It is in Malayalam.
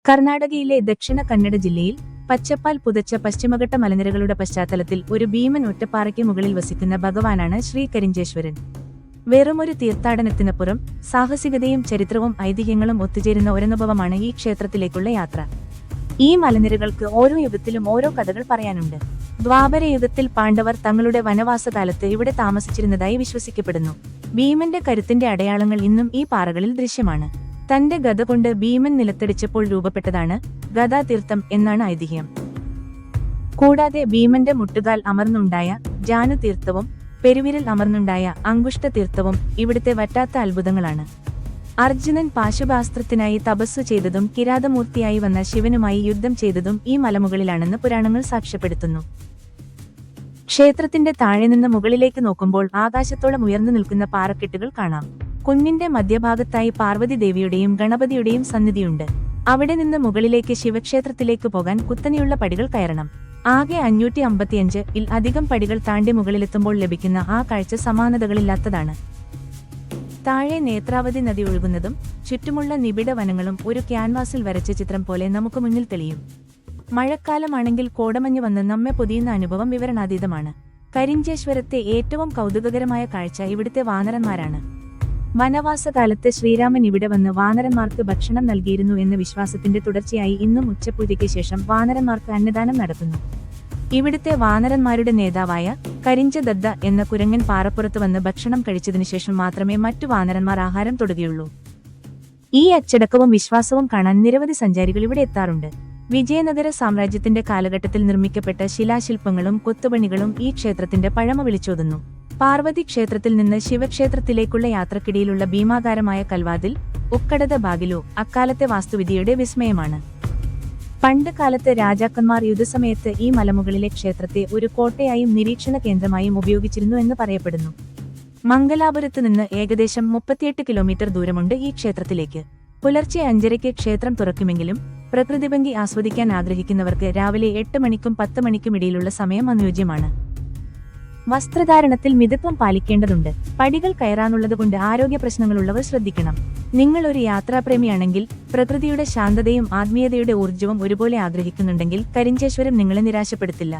കർണാടകയിലെ ദക്ഷിണ കന്നഡ ജില്ലയിൽ പച്ചപ്പാൽ പുതച്ച പശ്ചിമഘട്ട മലനിരകളുടെ പശ്ചാത്തലത്തിൽ ഒരു ഭീമൻ ഒറ്റപ്പാറയ്ക്ക് മുകളിൽ വസിക്കുന്ന ഭഗവാനാണ് ശ്രീ കരിഞ്ചേശ്വരൻ. വെറുമൊരു തീർത്ഥാടനത്തിനപ്പുറം സാഹസികതയും ചരിത്രവും ഐതിഹ്യങ്ങളും ഒത്തുചേരുന്ന ഒരനുഭവമാണ് ഈ ക്ഷേത്രത്തിലേക്കുള്ള യാത്ര. ഈ മലനിരകൾക്ക് ഓരോ യുഗത്തിലും ഓരോ കഥകൾ പറയാനുണ്ട്. ദ്വാപരയുഗത്തിൽ പാണ്ഡവർ തങ്ങളുടെ വനവാസകാലത്ത് ഇവിടെ താമസിച്ചിരുന്നതായി വിശ്വസിക്കപ്പെടുന്നു. ഭീമന്റെ കരുത്തിന്റെ അടയാളങ്ങൾ ഇന്നും ഈ പാറകളിൽ ദൃശ്യമാണ്. തന്റെ ഗദ കൊണ്ട് ഭീമൻ നിലത്തടിച്ചപ്പോൾ രൂപപ്പെട്ടതാണ് ഗദാതീർത്ഥം എന്നാണ് ഐതിഹ്യം. കൂടാതെ ഭീമന്റെ മുട്ടുകാൽ അമർന്നുണ്ടായ ജാനുതീർത്ഥവും പെരുവിരൽ അമർന്നുണ്ടായ അങ്കുഷ്ടതീർത്ഥവും ഇവിടുത്തെ വറ്റാത്ത അത്ഭുതങ്ങളാണ്. അർജുനൻ പാശുപാസ്ത്രത്തിനായി തപസ്സു ചെയ്തതും കിരാതമൂർത്തിയായി വന്ന ശിവനുമായി യുദ്ധം ചെയ്തതും ഈ മലമുകളിലാണെന്ന് പുരാണങ്ങൾ സാക്ഷ്യപ്പെടുത്തുന്നു. ക്ഷേത്രത്തിന്റെ താഴെ നിന്ന് മുകളിലേക്ക് നോക്കുമ്പോൾ ആകാശത്തോളം ഉയർന്നു നിൽക്കുന്ന പാറക്കെട്ടുകൾ കാണാം. കുന്നിന്റെ മധ്യഭാഗത്തായി പാർവതി ദേവിയുടെയും ഗണപതിയുടെയും സന്നിധിയുണ്ട്. അവിടെ നിന്ന് മുകളിലേക്ക് ശിവക്ഷേത്രത്തിലേക്ക് പോകാൻ കുത്തനെയുള്ള പടികൾ കയറണം. ആകെ 555 അധികം പടികൾ താണ്ടി മുകളിലെത്തുമ്പോൾ ലഭിക്കുന്ന ആ കാഴ്ച സമാനതകളില്ലാത്തതാണ്. താഴെ നേത്രാവതി നദി ഒഴുകുന്നതും ചുറ്റുമുള്ള നിബിഡ വനങ്ങളും ഒരു ക്യാൻവാസിൽ വരച്ച ചിത്രം പോലെ നമുക്ക് മുന്നിൽ തെളിയും. മഴക്കാലമാണെങ്കിൽ കോടമഞ്ഞ് വന്ന് നമ്മെ പൊതിയുന്ന അനുഭവം വിവരണാതീതമാണ്. കരിഞ്ചേശ്വരത്തെ ഏറ്റവും കൗതുകകരമായ കാഴ്ച ഇവിടുത്തെ വാനരന്മാരാണ്. വനവാസകാലത്ത് ശ്രീരാമൻ ഇവിടെ വന്ന് വാനരന്മാർക്ക് ഭക്ഷണം നൽകിയിരുന്നു എന്ന വിശ്വാസത്തിന്റെ തുടർച്ചയായി ഇന്നും ഉച്ചപൂജയ്ക്ക് ശേഷം വാനരന്മാർക്ക് അന്നദാനം നടത്തുന്നു. ഇവിടുത്തെ വാനരന്മാരുടെ നേതാവായ കരിഞ്ചദദ്ദ എന്ന കുരങ്ങൻ പാറപ്പുറത്ത് വന്ന് ഭക്ഷണം കഴിച്ചതിനുശേഷം മാത്രമേ മറ്റു വാനരന്മാർ ആഹാരം തൊടുകയുള്ളൂ. ഈ അച്ചടക്കവും വിശ്വാസവും കാണാൻ നിരവധി സഞ്ചാരികൾ ഇവിടെ എത്താറുണ്ട്. വിജയനഗര സാമ്രാജ്യത്തിന്റെ കാലഘട്ടത്തിൽ നിർമ്മിക്കപ്പെട്ട ശിലാശില്പങ്ങളും കൊത്തുപണികളും ഈ ക്ഷേത്രത്തിന്റെ പഴമ വിളിച്ചോതുന്നു. പാർവതി ക്ഷേത്രത്തിൽ നിന്ന് ശിവക്ഷേത്രത്തിലേക്കുള്ള യാത്രക്കിടയിലുള്ള ഭീമാകാരമായ കൽവാതിൽ, ഉക്കടത ബാഗിലു അക്കാലത്തെ വാസ്തുവിദ്യയുടെ വിസ്മയമാണ്. പണ്ട് കാലത്ത് രാജാക്കന്മാർ യുദ്ധസമയത്ത് ഈ മലമുകളിലെ ക്ഷേത്രത്തെ ഒരു കോട്ടയായും നിരീക്ഷണ കേന്ദ്രമായും ഉപയോഗിച്ചിരുന്നു എന്ന് പറയപ്പെടുന്നു. മംഗലാപുരത്ത് നിന്ന് ഏകദേശം 38 കിലോമീറ്റർ ദൂരമുണ്ട് ഈ ക്ഷേത്രത്തിലേക്ക്. പുലർച്ചെ 5:30 ക്ഷേത്രം തുറക്കുമെങ്കിലും പ്രകൃതിഭംഗി ആസ്വദിക്കാൻ ആഗ്രഹിക്കുന്നവർക്ക് രാവിലെ 8 മണിക്കും 10 മണിക്കും ഇടയിലുള്ള സമയം അനുയോജ്യമാണ്. വസ്ത്രധാരണത്തിൽ മിതത്വം പാലിക്കേണ്ടതുണ്ട്. പടികൾ കയറാനുള്ളതുകൊണ്ട് ആരോഗ്യ പ്രശ്നങ്ങളുള്ളവർ ശ്രദ്ധിക്കണം. നിങ്ങൾ ഒരു യാത്രാപ്രേമിയാണെങ്കിൽ, പ്രകൃതിയുടെ ശാന്തതയും ആത്മീയതയുടെ ഊർജ്ജവും ഒരുപോലെ ആഗ്രഹിക്കുന്നുണ്ടെങ്കിൽ കരിഞ്ചേശ്വരം നിങ്ങളെ നിരാശപ്പെടുത്തില്ല.